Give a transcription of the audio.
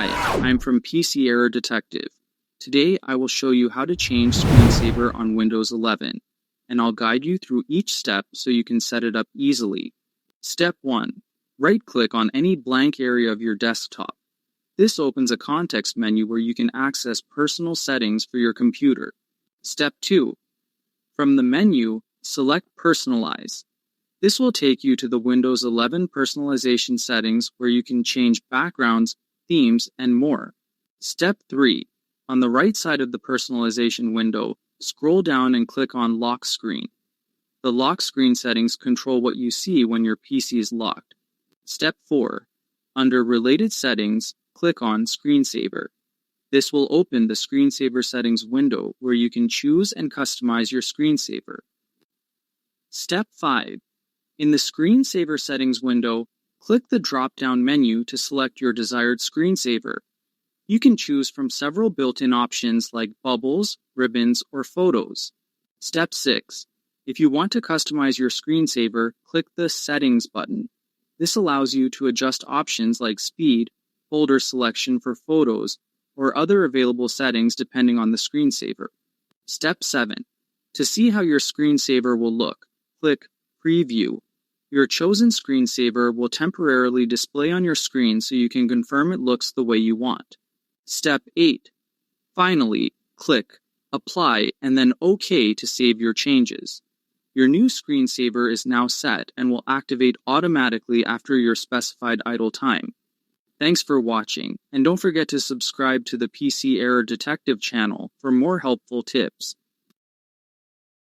Hi, I'm from PC Error Detective. Today I will show you how to change screensaver on Windows 11, and I'll guide you through each step so you can set it up easily. Step 1. Right-click on any blank area of your desktop. This opens a context menu where you can access personal settings for your computer. Step 2. From the menu, select Personalize. This will take you to the Windows 11 personalization settings where you can change backgrounds, themes, and more. Step 3. On the right side of the personalization window, scroll down and click on Lock Screen. The lock screen settings control what you see when your PC is locked. Step 4. Under Related Settings, click on Screensaver. This will open the Screensaver settings window where you can choose and customize your screensaver. Step 5. In the Screensaver settings window, click the drop-down menu to select your desired screensaver. You can choose from several built-in options like bubbles, ribbons, or photos. Step 6. If you want to customize your screensaver, click the Settings button. This allows you to adjust options like speed, folder selection for photos, or other available settings depending on the screensaver. Step 7. To see how your screensaver will look, click Preview. Your chosen screensaver will temporarily display on your screen so you can confirm it looks the way you want. Step 8. Finally, click Apply and then OK to save your changes. Your new screensaver is now set and will activate automatically after your specified idle time. Thanks for watching, and don't forget to subscribe to the PC Error Detective channel for more helpful tips.